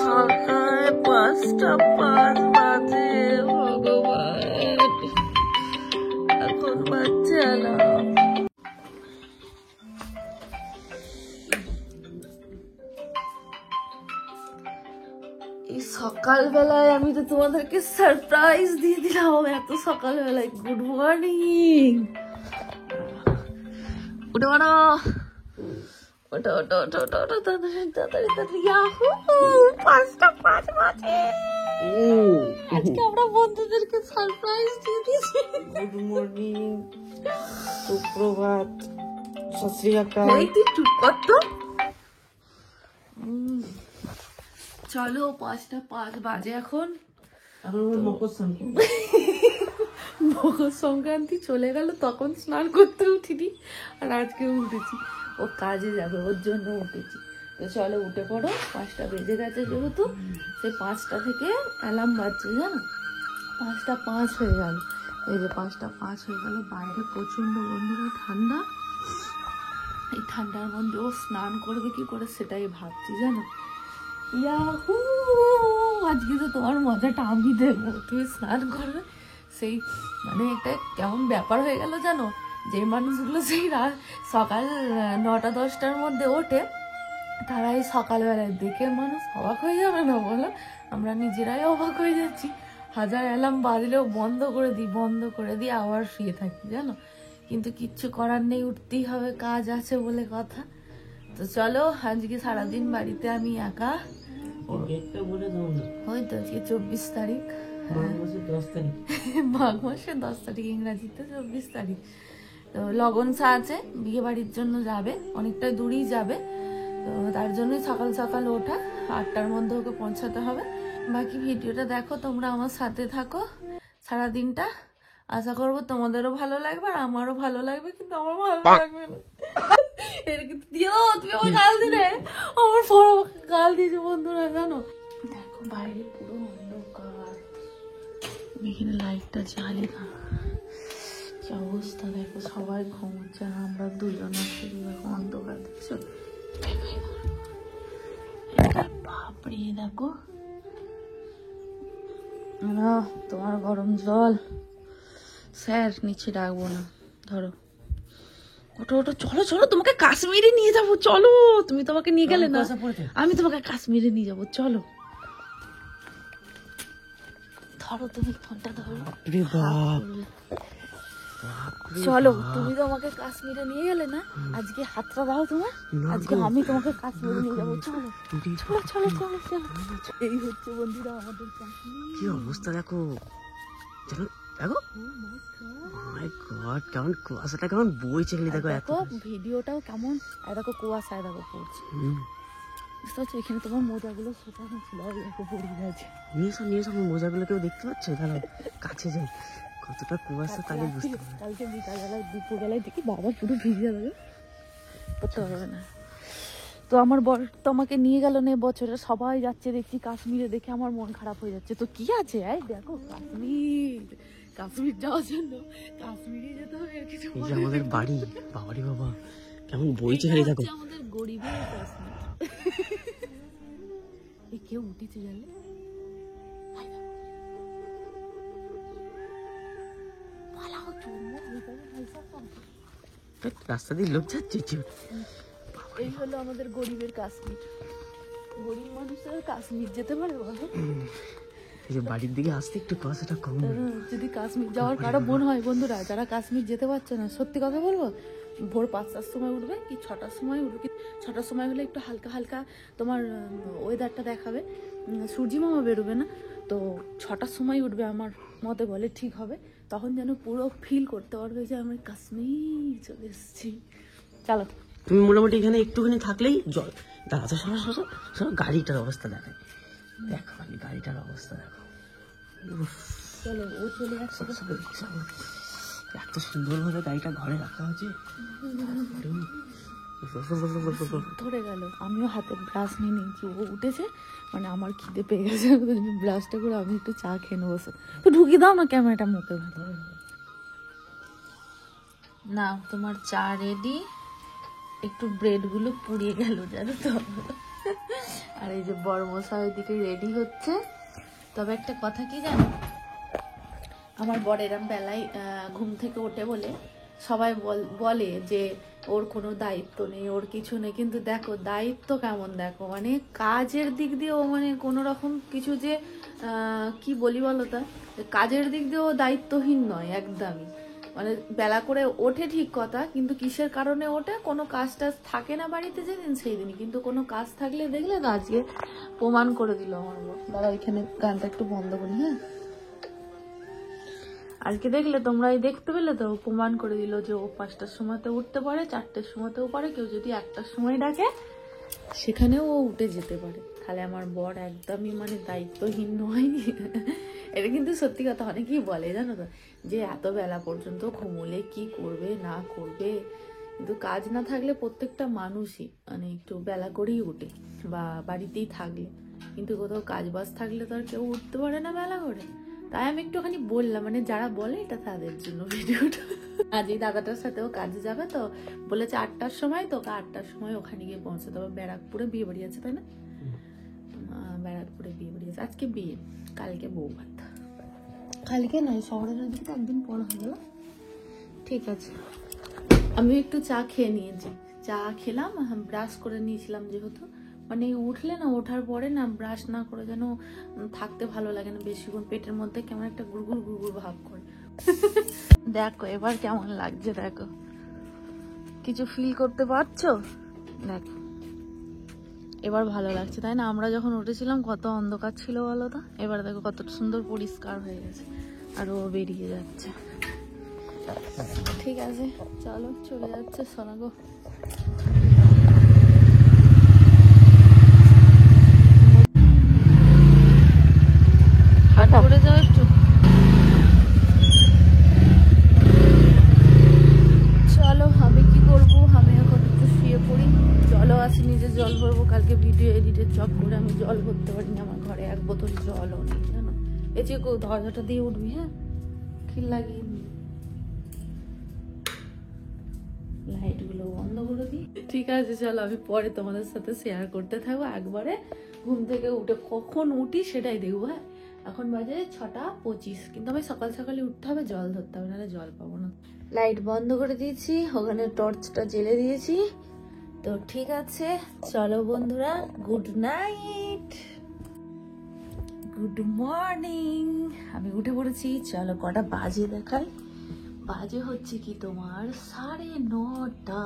সকাল 5:05 বাজে, ভগবান এখন বাচ্চা না। এই সকালবেলায় আমি তো তোমাদেরকে সারপ্রাইজ দিয়ে দিলাম, এত সকালবেলায়। Good morning. উঠে পড়ো, ওটো ওটো ওটো ওটো ওটো, তাড়াতাড়ি তাড়াতাড়ি তাড়াতাড়ি। ইয়াহু, 5:05 বাজে। আজকে আমরা বন্ধুদেরকে সারপ্রাইজ দিয়ে দিয়েছি। গুড মর্নিং, সুপ্রভাত, সত শ্রী আকাল। এই তুই চুপ কর তো। চলো, 5:05 বাজে এখন। মকর সংক্রান্তি চলে গেল, তখন স্নান করতে উঠিনি, আর আজকে উঠেছি। ও কাজে যাবে, ওর জন্য উঠেছি। তো চলো উঠে পড়ো, 5টা বেজে গেছে যেহেতু, সে 5টা থেকে অ্যালার্ম বাজছে, জানো। 5:05 হয়ে গেল। এই যে 5:05 হয়ে গেল, বাইরে প্রচন্ড বন্ধুরা ঠান্ডা। এই ঠান্ডার মধ্যে ও স্নান করবে কি করে সেটাই ভাবছি, জানো। ইয়াহু, আজকে তো তোমার মজাটা আমি দেবো। তুমি স্নান করবে, সেই মানে একটা কেমন ব্যাপার হয়ে গেল জানো। যে মানুষগুলো সেই সকাল 9টা-10টার মধ্যে ওঠে, তারা এই সকালবেলায় দেখে মানুষ অবাক হয়ে যাবে না বলো? আমরা নিজেরাই অবাক হয়ে যাচ্ছি। 1000 অ্যালার্ম বাজলেও বন্ধ করে দিই আবার শুয়ে থাকি, জানো। কিন্তু কিচ্ছু করার নেই, উঠতেই হবে, কাজ আছে বলে কথা। তো চলো, আজকে সারাদিন বাড়িতে আমি একা। ওই তো আজকে 24 তারিখ, মাঘ মাসের 10 তারিখ, ইংরাজিতে 24 তারিখ। তো লগনসা আছে, বিয়ে বাড়ির জন্য যাবে, অনেকটা দূরেই যাবে। তো তার জন্যই সকাল সকাল ওঠা, 8টার মধ্যে ওকে পৌঁছাতে হবে। বাকি ভিডিওটা দেখো, তোমরা আমার সাথে থাকো সারাদিনটা। আশা করবো তোমাদেরও ভালো লাগবে আর আমারও ভালো লাগবে, কিন্তু আমার ভালো লাগবে না। এর কিন্তু দিও, তুমি আমার গাল দিলে, আমার বড় গাল দিয়েছে বন্ধুরা, জানো। দেখো বাইরে পুরো অন্ধকার, এখানে লাইটটা জ্বালি না। কি অবস্থা দেখো, সবাই ঘুমোচ্ছে, আমরা দুজন শুধু দেখো অন্ধকার, দেখছো। বাপরে দেখো, তোমার গরম জল। স্যার নিচে ডাকবো না, ধরো। ওটো ওটো, চলো চলো, তোমাকে কাশ্মীরে নিয়ে যাবো, চলো। তুমি তোমাকে নিয়ে গেলে না, আমি তোমাকে কাশ্মীরে নিয়ে যাবো, চলো। ধরো, তুমি ফোনটা ধরো। চলো, তুমি তো আমাকে কাশ্মীরে নিয়ে গেলে না, আজকে হাতটা দাও তোমার। আজকে আমি তোমাকে কাশ্মীরে নিয়ে যাবো, চলো চলো চলো চলো চলো। এই হচ্ছে বন্ধুরা আমাদের কাশ্মীর। কি অবস্থা দেখো, চলো দেখো। মাই গড, কেমন কুয়াশাটা কেমন বইছে, দেখো এত। ভিডিওটাও কেমন, দেখো কুয়াশায় দেখো পড়ছে। বুঝতে পারছো, এখানে তোমার মোজাগুলো শোকানো ছিল, দেখো পড়ে গেছে। নিয়ে এসো, মোজাগুলো কেউ দেখতে পাচ্ছে, তাহলে কাছে যাই। কতটা কুয়াশা তাহলে বুঝতে পারবে। কালকে বিকালবেলায় দুপুরবেলায় দেখি বাবা পুরো ভিজে যাবে, করতে পারবে না। তো আমার বর তো আমাকে নিয়ে গেল না বছরে, সবাই যাচ্ছে দেখছি কাশ্মীরে, দেখে আমার মন খারাপ হয়ে যাচ্ছে। তো কি আছে, দেখো কাশ্মীর যাওয়ার জন্য কাশ্মীরে যেতে হবে। কিছু এই যে আমাদের বাড়ি, বাবারি বাবা কেমন বইছে, খালি দেখো। আমাদের গরিবের কাশ্মীর। এই কেউ উঠেছে জানলে, রাস্তা দিয়ে লোক যাচ্ছে। এই হলো আমাদের গরিবের কাশ্মীর। গরিব মানুষের কাশ্মীর যেতে পারে বলো? এই যে বাড়ির দিকে আসতে একটু কুয়াশাটা কম। যদি কাশ্মীর যাওয়ার কারো মন হয় বন্ধুরা, যারা কাশ্মীর যেতে পারছে না, সত্যি কথা বলবো, ভোর 5টার সময় উঠবে কি 6টার সময় উঠবে, কি 6টার সময় হলে একটু হালকা হালকা তোমার ওয়েদারটা দেখাবে, সূর্যি মামা বেরোবে না। তো 6টার সময় উঠবে, আমার মতে বলে ঠিক হবে। তখন যেন পুরো ফিল করতে পারবে যে আমি কাশ্মীর চলে এসেছি। চলো, তুমি মোটামুটি এখানে একটুখানি থাকলেই জল। দাঁড়া তো, সব গাড়িটার অবস্থা দেখায়, দেখো আমি গাড়িটার অবস্থা দেখো। চলো, ও চলে আসছে। এত সুন্দরভাবে গাড়িটা ঘরে রাখা হয়েছে, ধরে গেল। আমিও হাতে ব্রাশ নিয়ে নিয়েছি, ও উঠেছে, মানে আমার খিদে পেয়ে গেছে, ব্রাশটা করে আমি একটু চা খেয়ে নেবো। তো ঢুকিয়ে দাও না ক্যামেরাটা মুখে ভেতরে। না, তোমার চা রেডি। একটু ব্রেডগুলো পুড়িয়ে গেল জানো তো। আর এই যে বড়মশাই ওইদিকে রেডি হচ্ছে। তবে একটা কথা কি জানো, আমার বর এরম বেলায় ঘুম থেকে ওঠে বলে সবাই বলে যে ওর কোনো দায়িত্ব নেই, ওর কিছু নেই। কিন্তু দেখো দায়িত্ব কেমন, দেখো মানে কাজের দিক দিয়ে ও মানে কোনো রকম কিছু যে কি বলি বলো তা, কাজের দিক দিয়ে ও দায়িত্বহীন নয় একদমই। মানে বেলা করে ওঠে ঠিক কথা, কিন্তু কিসের কারণে ওঠে, কোনো কাজ টাজ থাকে না বাড়িতে যেদিন সেই দিনই, কিন্তু কোনো কাজ থাকলে দেখলে না আজকে প্রমাণ করে দিল আমার বর। দাঁড়া এখানে গানটা একটু বন্ধ করি। হ্যাঁ, আজকে দেখলে তোমরা এই দেখতে পেলে তো, প্রমাণ করে দিল যে ও 5টার সময়তে উঠতে পারে, 4টার সময়তেও পারে, কেউ যদি 1টার সময় ডাকে সেখানেও ও উঠে যেতে পারে। তাহলে আমার বর একদমই মানে দায়িত্বহীন নয়। এটা কিন্তু সত্যি কথা, অনেকেই বলে জানো তো যে এত বেলা পর্যন্ত ঘুমোলে কি করবে না করবে, কিন্তু কাজ না থাকলে প্রত্যেকটা মানুষই মানে একটু বেলা করেই উঠে, বা বাড়িতেই থাকলে। কিন্তু কোথাও কাজ বাজ থাকলে তো আর কেউ উঠতে পারে না বেলা করে। তাই আমি একটুখানি বললাম, মানে যারা বলে এটা তাদের জন্য ভিডিওটা। আজ এই দাদাটার সাথেও কাজে যাবে তো, বলেছে 8টার সময়, তো 8টার সময় ওখানে গিয়ে পৌঁছাতে হবে। ব্যারাকপুরে বিয়ে বাড়ি আছে তাই না, ব্যারাকপুরে বিয়ে বাড়ি আছে। আজকে বিয়ে, কালকে বউ ভাত। কালকে নয়, শহরের দিকে একদিন পর হয়ে গেল। ঠিক আছে, আমি একটু চা খেয়ে নিয়েছি। চা খেলাম, ব্রাশ করে নিয়েছিলাম যেহেতু, মানে উঠলে না, ওঠার পরে না ব্রাশ না করে যেন থাকতে ভালো লাগে না বেশিক্ষণ, পেটের মধ্যে কেমন একটা গুড়গুড় গুড়গুড় ভাব করে। দেখো এবার কেমন লাগছে, দেখো কিছু ফিল করতে পারছো? দেখো এবার ভালো লাগছে তাই না? আমরা যখন উঠেছিলাম কত অন্ধকার ছিল বলো তো, এবার দেখো কত সুন্দর পরিষ্কার হয়ে গেছে। আর ও বেরিয়ে যাচ্ছে। ঠিক আছে চলো, চলে যাচ্ছে সোনাগো। করে যাও একটু। চলো আমি কি করবো, আমি এখন একটু শুয়ে পড়ি। জলও আসি, নিজে জল ভরবো। কালকে ভিডিও এডিটের চক করে আমি জল ভরতে পারিনি, আমার ঘরে 1 বোতল জলও নেই জানো। এই যে দরজাটা দিয়ে উঠবি, হ্যাঁ খিল লাগিয়ে লাইট গুলো বন্ধ করে দিই। ঠিক আছে চলো, আমি পরে তোমাদের সাথে শেয়ার করতে থাকবো। একবারে ঘুম থেকে উঠে কখন উঠি সেটাই দেখবো। হ্যাঁ, এখন বাজে 6:25, কিন্তু আমি সকাল সকালে উঠতে হবে, জল ধরতে হবে, নাহলে জল পাবো না। লাইট বন্ধ করে দিয়েছি, ওখানে টর্চটা জ্বেলে দিয়েছি। তো ঠিক আছে চলো বন্ধুরা, গুড নাইট, গুড মর্নিং। আমি উঠে পড়েছি। চলো কটা বাজে দেখাই। বাজে হচ্ছে কি তোমার 9:30।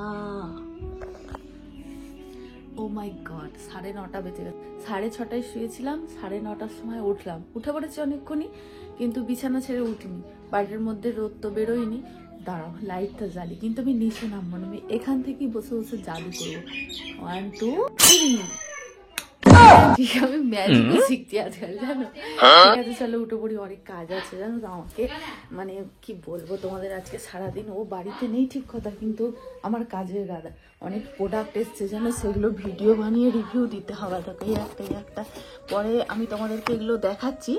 ও মাই গড, 9:30 বেজে গেছে। 6:30 শুয়েছিলাম, 9:30টার সময় উঠলাম। উঠে পড়েছি অনেকক্ষণই, কিন্তু বিছানা ছেড়ে উঠিনি। বাড়ির মধ্যে রোদ তো বেরোয়নি। দাঁড়াও লাইটটা জ্বালি, কিন্তু আমি নিচে নামবো না, আমি এখান থেকেই বসে বসে জাদু করবো। 1 2 3। আমি ম্যাজিক শিখছি আজকাল জানো। ঠিক আছে চলো উঠে পড়ি, অনেক কাজ আছে জানো তো আমাকে। মানে কি বলবো তোমাদের, আজকে সারাদিন ও বাড়িতে নেই ঠিক কথা, কিন্তু আমার কাজের গাদা। অনেক প্রোডাক্ট এসছে জানো, সেগুলো ভিডিও বানিয়ে রিভিউ দিতে হবে। তোকে একটা পরে আমি তোমাদেরকে এগুলো দেখাচ্ছি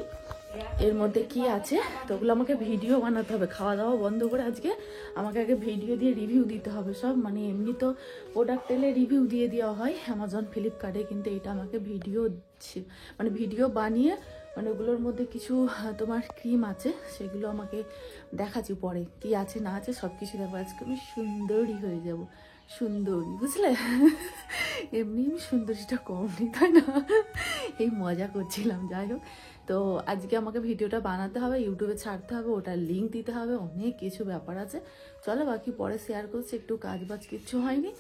এর মধ্যে কি আছে, তো ওগুলো আমাকে ভিডিও বানাতে হবে। খাওয়া দাওয়া বন্ধ করে আজকে আমাকে আগে ভিডিও দিয়ে রিভিউ দিতে হবে সব। মানে এমনি তো প্রোডাক্ট এলে রিভিউ দিয়ে দেওয়া হয় অ্যামাজন ফ্লিপকার্টে, কিন্তু এটা আমাকে ভিডিও মানে ভিডিও বানিয়ে, মানে ওগুলোর মধ্যে কিছু তোমার ক্রিম আছে, সেগুলো আমাকে দেখাচ্ছি পরে কি আছে না আছে সব কিছু দেখো। আজকে আমি সুন্দরী হয়ে যাব, সুন্দরী বুঝলে। এমনি আমি সুন্দরীটা কম নেই তাই না, এই মজা করছিলাম। যাই হোক, তো আজকে আমাকে ভিডিওটা বানাতে হবে, ইউটিউবে ছাড়তে হবে, ওটার লিঙ্ক দিতে হবে, অনেক কিছু ব্যাপার আছে। চলো বাকি পরে শেয়ার করছি। একটু কাজ বাজ কিচ্ছু হয়নি।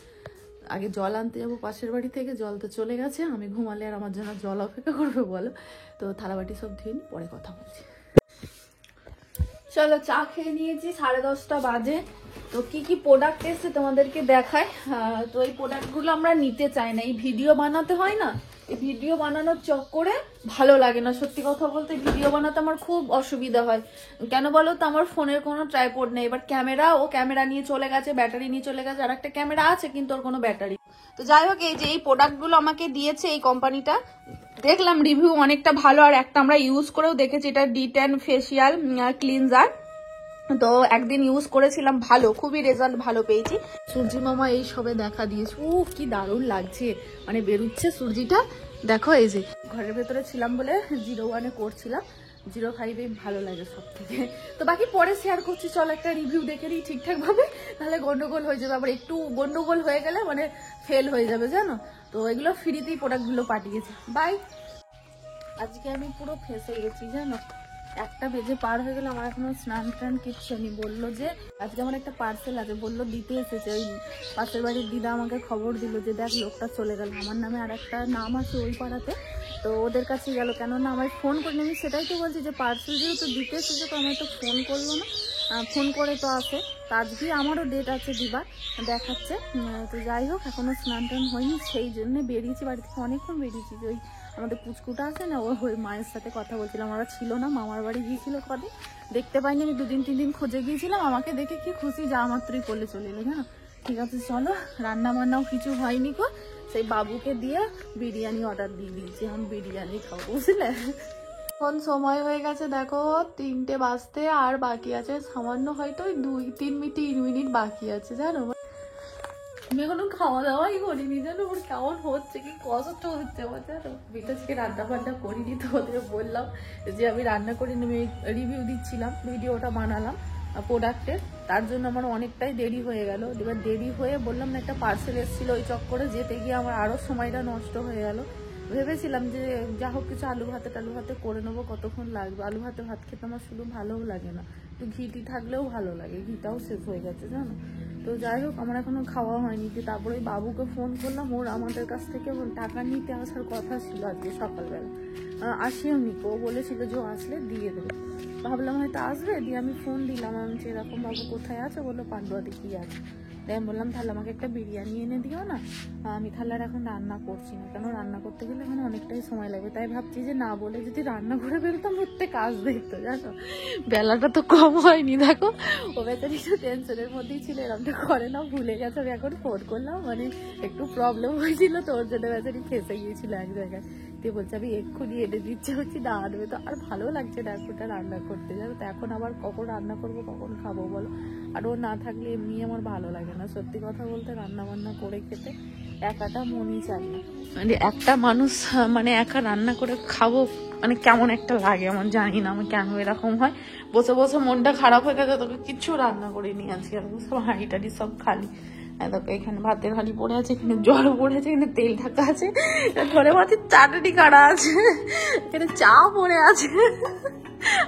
আগে জল আনতে যাবো পাশের বাড়ি থেকে, জল তো চলে গেছে। আমি ঘুমালে আর আমার জন্য জল অপেক্ষা করবে বলো? তো থালাবাটি সব ধুয়ে নি, পরে কথা বলছি। চলো চা খেয়ে নিয়েছি, 10:30 বাজে। তো কি কি প্রোডাক্ট এসছে তোমাদেরকে দেখায়। তো এই প্রোডাক্টগুলো আমরা নিতে চাই না, এই ভিডিও বানাতে হয় না, এই ভিডিও বানানোর চক্করে ভালো লাগে না। সত্যি কথা বলতে ভিডিও বানাতে আমার খুব অসুবিধা হয়। কেন বলো তো, আমার ফোনের কোনো ট্রাইপড নেই। এবার ক্যামেরা নিয়ে চলে গেছে, ব্যাটারি নিয়ে চলে গেছে। আর একটা ক্যামেরা আছে কিন্তু ওর কোনো ব্যাটারি। তো যাই হোক, এই যে এই প্রোডাক্টগুলো আমাকে দিয়েছে এই কোম্পানিটা, দেখলাম রিভিউ অনেকটা ভালো। আর একটা আমরা ইউজ করেও দেখেছি, এটা D10 ফেসিয়াল ক্লিনজার। তো একদিন ইউজ করেছিলাম, ভালো, খুবই রেজাল্ট ভালো পেয়েছি। সূর্যি মামা এই সবে দেখা দিয়েছে, কি দারুণ লাগছে, মানে বেরোচ্ছে সূর্যিটা। দেখো এই যে ঘরের ভেতরে ছিলাম বলে 01-এ করছিলাম, 05-এ ভালো লাগে সব থেকে। তো বাকি পরে শেয়ার করছি, চল একটা রিভিউ দেখে নিই ঠিকঠাক ভাবে, তাহলে গন্ডগোল হয়ে যাবে। আবার একটু গন্ডগোল হয়ে গেলে মানে ফেল হয়ে যাবে জানো। তো এগুলো ফ্রিতেই প্রোডাক্টগুলো পাঠিয়েছে। বাই। আজকে আমি পুরো ফেঁসে গেছি জানো, 1টা বেজে পার হয়ে গেল, আমার এখনো স্নান টান কিচ্ছু নেই। বললো যে আজকে আমার একটা পার্সেল আছে, বললো দিতে এসেছে। ওই পাশের বাড়ির দিদা আমাকে খবর দিল যে দেখ লোকটা চলে গেল, আমার নামে আর একটা নাম আছে ওই পাড়াতে, তো ওদের কাছে গেল। কেননা আমায় ফোন করিনি, আমি সেটাই তো বলছি যে পার্সেল যেহেতু দিতে এসেছে তো আমায় তো ফোন করলো না, ফোন করে তো আসে। তো আজকে আমারও ডেট আছে দিবার, দেখাচ্ছে। তো যাই হোক, এখনো স্নান টান হয়নি, সেই জন্য বেরিয়েছি বাড়ি থেকে, অনেকক্ষণ বেরিয়েছি। যে ওই আমাদের পুচকুটা আছে না, ওই মায়ের সাথে কথা বলছিলাম, ওরা ছিল না, মামার বাড়ি গিয়েছিল কদিন, দেখতে পাইনি। আমি 2-3 দিন খোঁজে গিয়েছিলাম, আমাকে দেখে কি খুশি, যা মাত্রই করলে চলে এলো জানো। ঠিক আছে চলো, রান্না বান্নাও কিছু হয়নি গো, সেই বাবুকে দিয়ে বিরিয়ানি অর্ডার দিয়ে দিয়েছি, আমি বিরিয়ানি খাবো বুঝলে। এখন সময় হয়ে গেছে দেখো 3টে বাজতে, আর বাকি আছে সামান্য, হয়তো ওই 2-3 মিনিট বাকি আছে জানো। আমি এখনো খাওয়া দাওয়াই করিনি জানো, ওর কেমন হচ্ছে, কি কষ্ট হচ্ছে আমার জানো। বিটা আজকে রান্না বান্না করিনি, তো ওদের বললাম যে আমি রান্না করিনি, আমি রিভিউ দিচ্ছিলাম, ভিডিওটা বানালাম প্রোডাক্টের, তার জন্য আমার অনেকটাই দেরি হয়ে গেল। এবার দেরি হয়ে বললাম না, একটা পার্সেল এসেছিলো, ওই চক্করে যেতে গিয়ে আমার আরও সময়টা নষ্ট হয়ে গেল। ভেবেছিলাম যে যা হোক কিছু আলু ভাতে করে নেবো, কতক্ষণ লাগবে। আলু ভাতে ভাত খেতে আমার শুধু ভালোও লাগে না, তো ঘিটি থাকলেও ভালো লাগে, ঘিটাও শেষ হয়ে গেছে জানো। তো যাই হোক, আমার এখনো খাওয়া হয়নি। তারপরে ওই বাবুকে ফোন করলাম, ওর আমাদের কাছ থেকে টাকা নিতে আসার কথা ছিল আজকে সকালবেলা, আসেও নি, ও বলেছিল যে ও আসলে দিয়ে দেবে। ভাবলাম হয়তো আসবে, দিয়ে আমি ফোন দিলাম, আমি সেরকম বাবু কোথায় আছে, বললো পান্ডুয়াতে কি আছে। তাই আমি বললাম তাহলে আমাকে একটা বিরিয়ানি এনে দিও না, আমি তাহলে আর এখন রান্না করছি না, কেন রান্না করতে গেলে এখন অনেকটাই সময় লাগবে। তাই ভাবছি যে না বলে যদি রান্না করে বেরোতাম, উঠতে কাজ দেখতো জানো। বেলাটা তো কম হয়নি দেখো, ও বেচারি একটু টেনশনের মধ্যেই ছিল, এরকমটা করে না, ভুলে গেছে। আমি এখন ফোন করলাম, মানে একটু প্রবলেম হয়েছিল, তো ওর জন্য বেচারি ফেঁসে গিয়েছিল এক জায়গায়। দিয়ে বলছে আমি এক্ষুনি এনে দিচ্ছে, হচ্ছে না আনবে, তো আর ভালো লাগছে না এখনটা রান্না করতে জানো। তো এখন আবার কখন রান্না করবো, কখন খাবো বলো। আর ও না থাকলে এমনি আমার ভালো লাগে না, সত্যি কথা বলতে, রান্না বান্না করে খেতে একাটা মনই চাই না। মানে একটা মানুষ মানে একা রান্না করে খাবো, মানে কেমন একটা লাগে আমার, জানি না আমার কেন এরকম হয়। বসে বসে মনটা খারাপ হয়ে গেছে, তোকে কিচ্ছু রান্না করে নিয়ে আসি, আর সব হাঁড়ি টাড়ি সব খালি। দেখো এখানে ভাতের হাঁড়ি পড়ে আছে, এখানে জল পড়ে আছে, এখানে তেল ঢাকা আছে, ধরে মাছের চাটনি কাটা আছে, এখানে চা পড়ে আছে।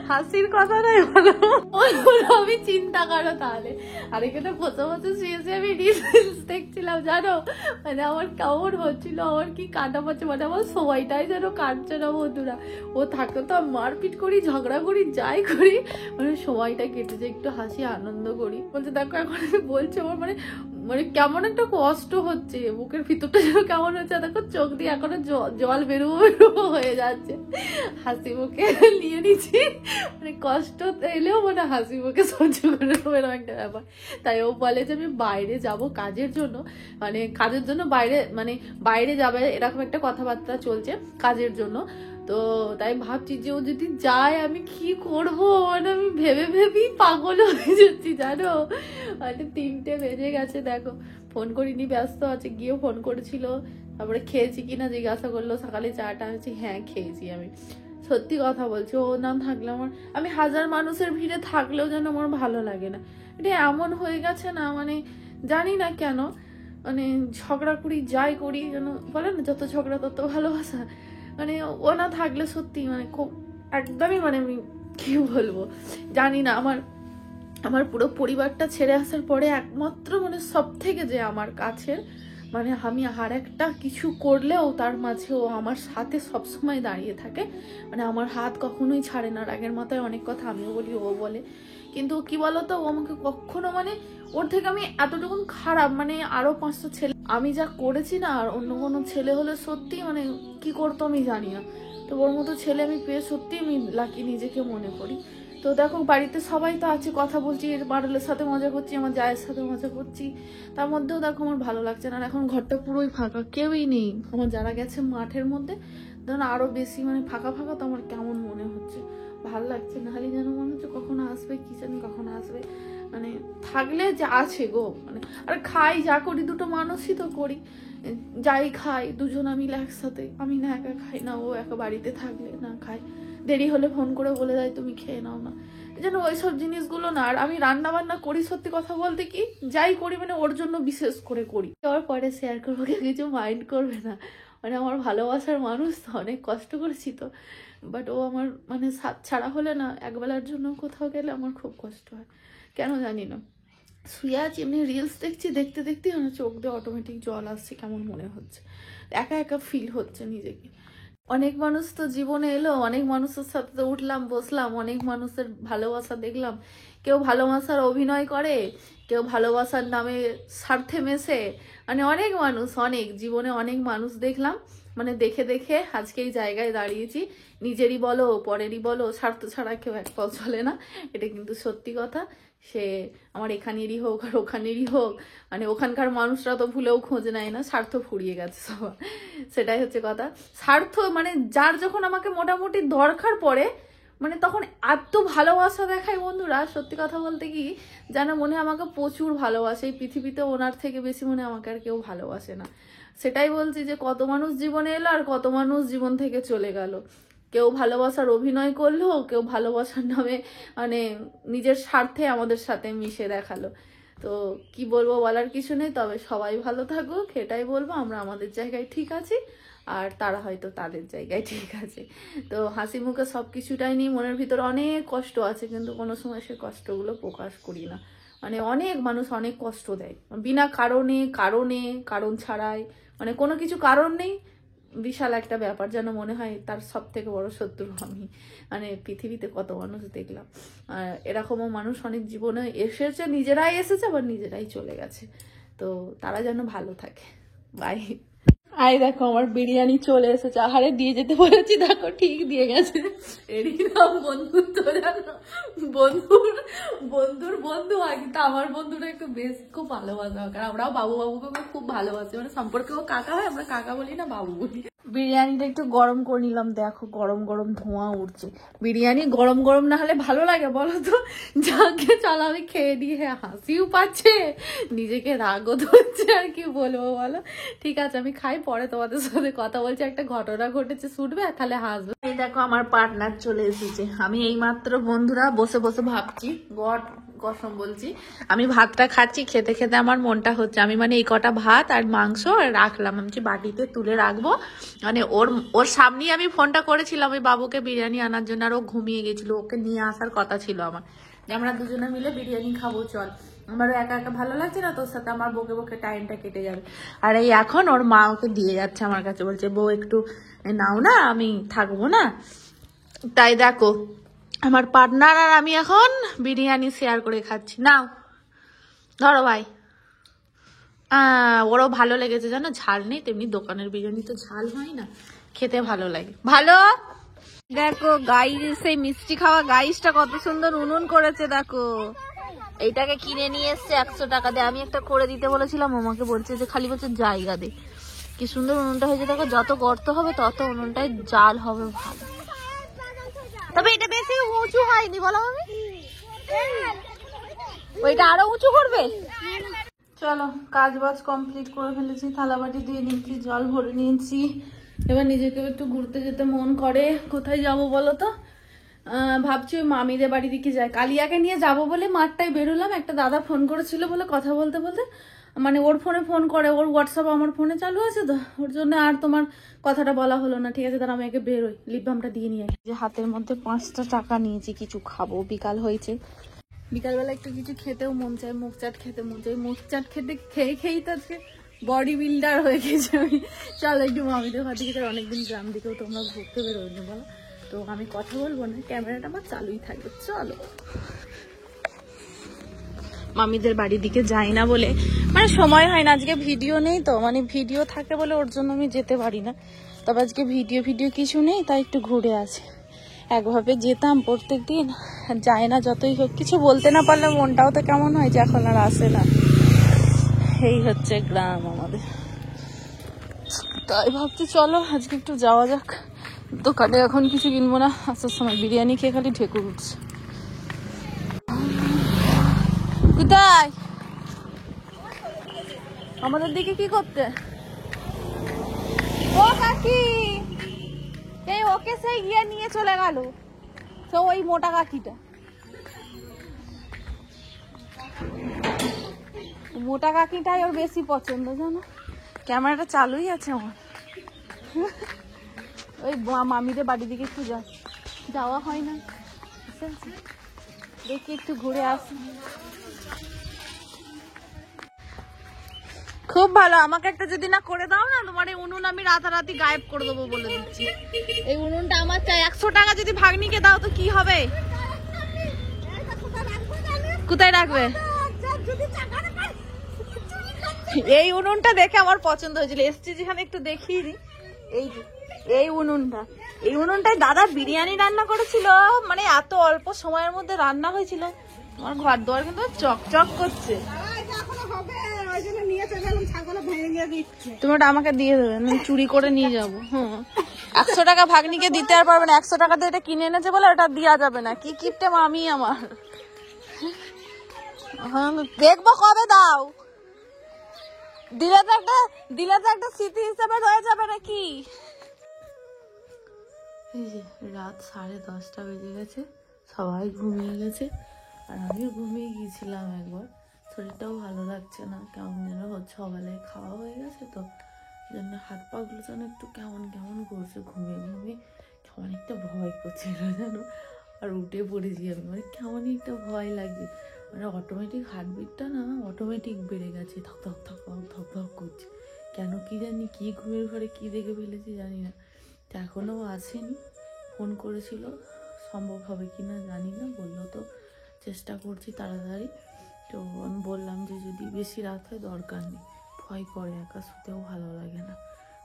হাসির কথা নয় বলো, ওইগুলো আমি চিন্তা করো তাহলে। আর এখানে বসে বসে শুয়ে আমি রিলস দেখছিলাম জানো, মানে আমার কেমন হচ্ছিল, আমার কি কাটা পাচ্ছে, মানে আমার সময়টাই যেন কাটছে না বন্ধুরা। ও থাকতো তো মারপিট করি, ঝগড়া করি, যাই করি, মানে সময়টা কেটে যায়, একটু হাসি আনন্দ করি। বলছে দেখো এখন বলছে আমার মানে মানে কেমন একটা কষ্ট হচ্ছে, বুকের ভিতরটা যেন কেমন হচ্ছে, দেখো চোখ দিয়ে এখনো জল বেরোবো হয়ে যাচ্ছে, হাসি মুখে নিয়ে নিচ্ছি, মানে কষ্ট এলেও মানে হাসি মুখে সহ্য করে নেবো, এরকম একটা ব্যাপার। তাই ও বলে যে আমি বাইরে যাব কাজের জন্য, মানে কাজের জন্য বাইরে যাবে, এরকম একটা কথাবার্তা চলছে কাজের জন্য। তো তাই ভাবছি যে ও যদি যায় আমি কি করবো, মানে আমি ভেবেই পাগল হয়ে যাচ্ছি জানো। মানে 3টে বেজে গেছে দেখো, ফোন করিনি, ব্যস্ত আছে, গিয়েও ফোন করেছিল। তারপরে খেয়েছি কিনা জিজ্ঞাসা করলো, সকালে চাটা হয়েছে, হ্যাঁ খেয়েছি আমি। সত্যি কথা বলছি, ও না থাকলে আমার, আমি হাজার মানুষের ভিড়ে থাকলেও যেন আমার ভালো লাগে না। এটা এমন হয়ে গেছে না, মানে জানি না কেন, মানে ঝগড়া করি যাই করি যেন, বলে না যত ঝগড়া তত ভালোবাসা, মানে ও না থাকলে সত্যি মানে খুব একদমই, মানে আমি কি বলবো জানি না। আমার পুরো পরিবারটা ছেড়ে আসার পরে একমাত্র মানে সব থেকে যে আমার কাছের, মানে আমি আর একটা কিছু করলেও তার মাঝে ও আমার সাথে সবসময় দাঁড়িয়ে থাকে, মানে আমার হাত কখনোই ছাড়ে না। রাগের মাথায় অনেক কথা আমিও বলি, ও বলে, কিন্তু কি বলতো, ও আমাকে কখনো মানে ওর থেকে আমি এতটুকু খারাপ, মানে আরো 500 ছেলে আমি যা করেছি না, আর অন্য কোনো ছেলে হলে সত্যি মানে কি করতো আমি জানি না। তো ওর মতো ছেলে আমি পেয়ে সত্যি আমি লাকি নিজেকে মনে করি। তো দেখো বাড়িতে সবাই তো আছে, কথা বলছি, এর বাড়ালের সাথে মজা করছি, আমার জায়ের সাথে মজা করছি, তার মধ্যেও দেখো আমার ভালো লাগছে না। আর এখন ঘরটা পুরোই ফাঁকা, কেউই নেই। আমার যারা গেছে মাঠের মধ্যে, ধরুন আরো বেশি মানে ফাঁকা ফাঁকা, তো আমার কেমন মনে হচ্ছে, ভাল লাগছে না, খালি যেন মনে হচ্ছে কখন আসবে, কি জানি কখন আসবে। মানে থাকলে যা আছে গো, মানে আর খাই যা করি দুটো মানুষই তো করি, যাই খাই দুজনা মিলে একসাথে, আমি না একা খাই না, ও একা বাড়িতে থাকলে না খাই, দেরি হলে ফোন করে বলে দেয় তুমি খেয়ে নাও না, যেন ওইসব জিনিসগুলো না। আর আমি রান্না বান্না করি, সত্যি কথা বলতে কি যাই করি মানে ওর জন্য বিশেষ করে করি। তার পরে শেয়ার করবো, কিছু মাইন্ড করবে না, মানে আমার ভালোবাসার মানুষ তো, অনেক কষ্ট করেছি তো, বাট ও আমার মানে সাথ ছাড়া হলে না, একবেলার জন্য কোথাও গেলে আমার খুব কষ্ট হয়, কেন জানি না। শুয়ে আছি এমনি রিলস দেখছি, দেখতে দেখতে আমার চোখ দিয়ে অটোমেটিক জল আসছে, কেমন মনে হচ্ছে, একা একা ফিল হচ্ছে নিজেকে। অনেক মানুষ তো জীবনে এলো, অনেক মানুষের সাথে তো উঠলাম বসলাম, অনেক মানুষের ভালোবাসা দেখলাম, কেউ ভালোবাসার অভিনয় করে, কেউ ভালোবাসার নামে স্বার্থে মেশে, মানে অনেক মানুষ, অনেক জীবনে অনেক মানুষ দেখলাম, মানে দেখে দেখে আজকে এই জায়গায় দাঁড়িয়েছি। নিজেরই বলো পরেরই বলো, স্বার্থ ছাড়া কেউ এক পাও চলে না, এটা কিন্তু সত্যি কথা। সে আমার এখানেরই হোক আর ওখানেরই হোক, মানে ওখানকার মানুষরা তো ভুলেও খোঁজ নেয় না, স্বার্থ ফুরিয়ে গেছে সবার, সেটাই হচ্ছে কথা। স্বার্থ মানে যার যখন আমাকে মোটামুটি দরকার পড়ে, মানে তখন এত ভালোবাসা দেখায় বন্ধুরা, সত্যি কথা বলতে কি যেন মনে হয় আমাকে প্রচুর ভালোবাসে, এই পৃথিবীতে ওনার থেকে বেশি মনে আমাকে আর কেউ ভালোবাসে না। সেটাই বলছি যে কত মানুষ জীবনে এলো আর কত মানুষ জীবন থেকে চলে গেল, কেউ ভালোবাসার অভিনয় করলো, কেউ ভালোবাসার নামে মানে নিজের স্বার্থে আমাদের সাথে মিশে দেখালো। তো কি বলবো, বলার কিছু নেই, তবে সবাই ভালো থাকুক এটাই বলবো। আমরা আমাদের জায়গায় ঠিক আছি আর তারা হয়তো তাদের জায়গায় ঠিক আছে। তো হাসি মুখে সব কিছুটাই নিয়ে মনের ভিতর অনেক কষ্ট আছে, কিন্তু কোনো সময় সে কষ্টগুলো প্রকাশ করি না। মানে অনেক মানুষ অনেক কষ্ট দেয় বিনা কারণে, কারণ ছাড়াই, মানে কোনো কিছু কারণ নেই, বিশাল একটা ব্যাপার, যেন মনে হয় তার সব থেকে বড় শত্রু আমি। মানে পৃথিবীতে কত মানুষ দেখলাম, এরকমও মানুষ অনেক জীবনে এসেছে, নিজেরাই এসেছে আবার নিজেরাই চলে গেছে। তো তারা যেন ভালো থাকে। বাই। আই দেখো আমার বিরিয়ানি চলে এসেছে, আহারে দিয়ে যেতে বলেছি, দেখো ঠিক দিয়ে গেছে। এরই নাম বন্ধুত্ব, জানো, বন্ধুর বন্ধু হয়, কিন্তু আমার বন্ধুরা একটু বেশ খুব ভালোবাসা, কারণ আমরাও বাবু বাবুকে খুব ভালোবাসি, মানে সম্পর্কেও কাকা হয়, আমরা কাকা বলি না বাবু বলি। বিরিয়ানিটা একটু গরম করে নিলাম, দেখো গরম গরম ধোঁয়া উঠছে। বিরিয়ানি গরম গরম না হলে ভালো লাগে বলো তো? যাকে চলো আমি খেয়ে দিয়ে হাসিও পাচ্ছে, নিজেকে রাগও ধরছে, আর কি বলবো বলো। ঠিক আছে আমি খাই, পরে তোমাদের সাথে কথা বলছি, একটা ঘটনা ঘটেছে শুনবে তাহলে হাসবে। এই দেখো আমার পার্টনার চলে এসেছে, আমি এইমাত্র বন্ধুরা বসে বসে ভাবছি, কসম বলছি, আমি ভাতটা খাচ্ছি, খেতে খেতে আমার মনটা হচ্ছে, আমি মানে এই কটা ভাত আর মাংস রাখলাম, আমি বাটিতে তুলে রাখবো, মানে ওর সামনেই আমি ফোনটা করেছিলাম ওই বাবুকে বিরিয়ানি আনার জন্য, আর ও ঘুমিয়ে গেছিল, ওকে নিয়ে আসার কথা ছিল আমার, যে আমরা দুজনে মিলে বিরিয়ানি খাবো চল, আমারও একা একা ভালো লাগছে না, তোর সাথে আমার বকে বকে টাইমটা কেটে যাবে। আর এই এখন ওর মা ওকে দিয়ে যাচ্ছে আমার কাছে, বলছে বউ একটু নাও না, আমি থাকবো না। তাই দেখো আমার পার্টনার আর আমি এখন বিরিয়ানি শেয়ার করে খাচ্ছি। নাও ধরো ভাই। ওরও ভালো লেগেছে জানো, ঝাল নেই, তেমনি দোকানের বিরিয়ানি তো ঝাল হয় না, খেতে ভালো লাগে। ভালো দেখো গাইস, সেই মিষ্টি খাওয়া গাইসটা কত সুন্দর উনুন করেছে দেখো, এইটাকে কিনে নিয়ে এসছে 100 টাকা দিয়ে, আমি একটা করে দিতে বলেছিলাম, আমাকে বলছে যে খালি বলছে জায়গা দে। কি সুন্দর উনুনটা হয়েছে দেখো, যত গর্ত হবে তত উনুনটায় জাল হবে ভালো। তবে এটা বেশি উঁচু হয়নি বলো, আমি ওইটা আরো উঁচু করবে। চলো কাজ বাজ কমপ্লিট করে ফেলেছি, থালাবাটি দিয়ে নিয়েছি, জল ভরে নিয়েছি, এবার নিজেকে একটু ঘুরতে যেতে মন করে। কোথায় যাব বলো তো? ভাবছি ওই মামিদের বাড়ি দিকে যাই, কালিয়াকে নিয়ে যাব বলে মাঠটায় বেরোলাম, একটা দাদা ফোন করেছিল বলে কথা বলতে বলতে, মানে ওর ফোনে ফোন করে, ওর হোয়াটসঅ্যাপ আমার ফোনে চালু আছে তো, ওর জন্য আর তোমার কথাটা বলা হলো না। ঠিক আছে তাহলে আমি একে বেরোই, লিপ বামটা দিয়ে নিয়ে আসি। যে হাতের মধ্যে 5টা টাকা নিয়েছি, কিছু খাবো, বিকাল হয়েছে, বিকালবেলা একটু কিছু খেতেও মন চায়, মুখ চাট খেতে মন চায়, মুখ চাট খেয়েই তো আজকে বডি বিল্ডার হয়ে গেছে আমি। চলো একটু মামিদের ঘর দিকে, অনেকদিন গ্রাম দিকেও তোমরা ঘুরতে বেরোনি বলো, তো আমি কথা বলবো না, ক্যামেরাটা আমার চালুই থাকবে। চলো মামিদের বাড়ির দিকে যাই না বলে, মানে সময় হয় না, আজকে ভিডিও নেই তো, মানে ভিডিও থাকে বলে ওর জন্য আমি যেতে পারি না, তবে আজকে ভিডিও কিছু নেই, তাই একটু ঘুরে আসি। একভাবে যেতাম প্রত্যেক দিন, যায় না, যতই হোক কিছু বলতে না পারলে মনটাও তো কেমন হয়, যে এখন আর আসে না। এই হচ্ছে গ্রাম আমাদের, তাই ভাবছি চলো আজকে একটু যাওয়া যাক। দোকানে এখন কিছু কিনবো না, আসার সময় বিরিয়ানি খেয়ে খালি ঠেকুর উঠছে। কোথায় আমাদের দিকে কি করতে? ও কাকি, এই ওকে সেই গিয়ে নিয়ে চলে গেল, তো ওই মোটা কাকিটা, মোটা কাকিটাই ওর বেশি পছন্দ জানো। ক্যামেরাটা চালুই আছে আমার। ওই মামিদের বাড়ির দিকে একটু যাওয়া হয় না, দেখি একটু ঘুরে আসি। খুব ভালো, আমাকে একটা যদি না করে দাও না, তোমার এই উনুন আমি রাতারাতি গায়েব করে দেবো বলে দিচ্ছি। এই উনুনটা আমার চাই। 100 টাকা যদি ভাগ্নিকে দাও তো কি হবে? কোথায় রাখবে? এই উনুনটা দেখে আমার পছন্দ হয়েছিল, এসছি যেখানে একটু দেখিয়ে দিই। এই উনুনটাই দাদা বিরিয়ানি রান্না করেছিল, মানে এত অল্প সময়ের মধ্যে রান্না হয়েছিল। আমার ঘর দুয়ার কিন্তু চকচক করছে। তুমি ওটা আমাকে দিয়ে দেবে, আমি চুরি করে নিয়ে যাবো। 100 টাকা ভাগ্নিকে দিতে আর পারবে না, 100 টাকা দিয়ে এটা কিনে এনেছে বলে ওটা দেওয়া যাবে না। কি কিপটে মামি আমার, দেখবো কবে দাও। দিলে তো একটা স্মৃতি হিসাবে রয়ে যাবে নাকি। এই যে রাত 10:30 বেজে গেছে, সবাই ঘুমিয়ে গেছে আর আমিও ঘুমিয়ে গিয়েছিলাম একবার। শরীরটাও ভালো লাগছে না, কেমন যেন হচ্ছে। সকালে খাওয়া হয়ে গেছে তো জন্য হাত পা গুলো যেন একটু কেমন কেমন করছে। ঘুমিয়ে ঘুমিয়ে কেমন একটা ভয় করছিল জানো। আর উঠে পড়েছি আমি, মানে কেমনই একটা ভয় লাগছে। মানে অটোমেটিক হার্টবিটটা না অটোমেটিক বেড়ে গেছে, ধক ধক ধক ধক ধক ধক করছে। কেন কি জানি, কি ঘুমের ঘরে কি দেখে ফেলেছি জানি না। তো এখনও আসেনি, ফোন করেছিল, সম্ভব হবে কি না জানি না। বললো তো চেষ্টা করছি তাড়াতাড়ি। তো আমি বললাম যে যদি বেশি রাত হয় দরকার নেই, ভয় করে, একা শুতেও ভালো লাগে না।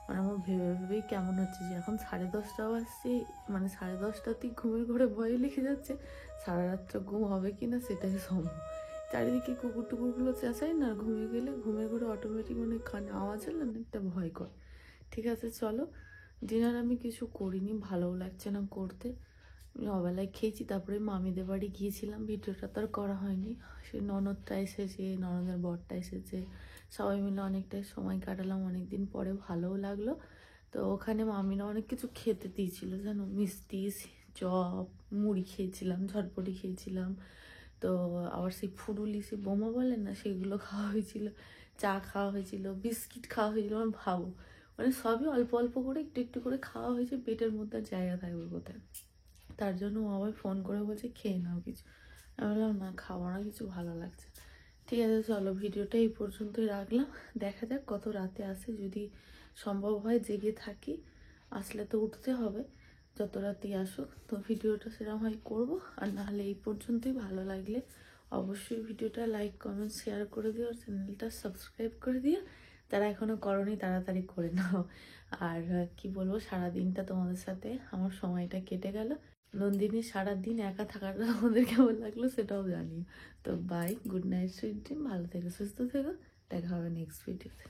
মানে আমার ভেবে ভেবেই কেমন হচ্ছে যে এখন 10:30 বাজছে, মানে 10:30তেই ঘুমের ঘরে ভয় লেগে যাচ্ছে। সারা রাতটা ঘুম হবে কি না সেটাই সম্ভব। চারিদিকে কুকুর টুকুরগুলো চেঁচাই না, ঘুমিয়ে গেলে ঘুমের ঘরে অটোমেটিক মানে কানে আওয়াজ হলে না একটা ভয় করে। ঠিক আছে চলো, ডিনার আমি কিছু করিনি, ভালোও লাগছে না করতে। আমি অবেলায় খেয়েছি, তারপরে মামিদের বাড়ি গিয়েছিলাম, ভিডিওটা তো আর করা হয়নি। সে ননদটা এসেছে, ননদের বরটা এসেছে, সবাই মিলে অনেকটাই সময় কাটালাম, অনেকদিন পরে ভালোও লাগলো। তো ওখানে মামিরা অনেক কিছু খেতে দিয়েছিল জানো, মিষ্টি, চপ, মুড়ি খেয়েছিলাম, ঝটপটি খেয়েছিলাম। তো আবার সেই ফুরুলি, সে বোমা বলেন না, সেগুলো খাওয়া হয়েছিল, চা খাওয়া হয়েছিল, বিস্কিট খাওয়া হয়েছিল। আমার ভাবো, মানে সবই অল্প অল্প করে একটু একটু করে খাওয়া হয়েছে, পেটের মধ্যে জায়গা থাকবে কোথায়। তার জন্য ও আবার ফোন করে বলছে খেয়ে নাও কিছু। আমি বললাম না, খাবো না কিছু, ভালো লাগছে। ঠিক আছে চলো, ভিডিওটা এই পর্যন্তই রাখলাম। দেখা যাক কত রাতে আসে, যদি সম্ভব হয় জেগে থাকি, আসলে তো উঠতে হবে, যত রাতেই আসুক। তো ভিডিওটা সেরকম হয় করবো, আর নাহলে এই পর্যন্তই। ভালো লাগলে অবশ্যই ভিডিওটা লাইক কমেন্ট শেয়ার করে দিও, চ্যানেলটা সাবস্ক্রাইব করে দিও। যারা এখনো করোনি তাড়াতাড়ি করে নাও। আর কি বলবো, সারাদিনটা তোমাদের সাথে আমার সময়টা কেটে গেল। নন্দিনী সারাদিন একা থাকাটা আমাদের কেমন লাগলো সেটাও জানিও। তো bye, good night, sweet dream, ভালো থেকো, সুস্থ থেকো, দেখা হবে নেক্সট ভিডিওতে।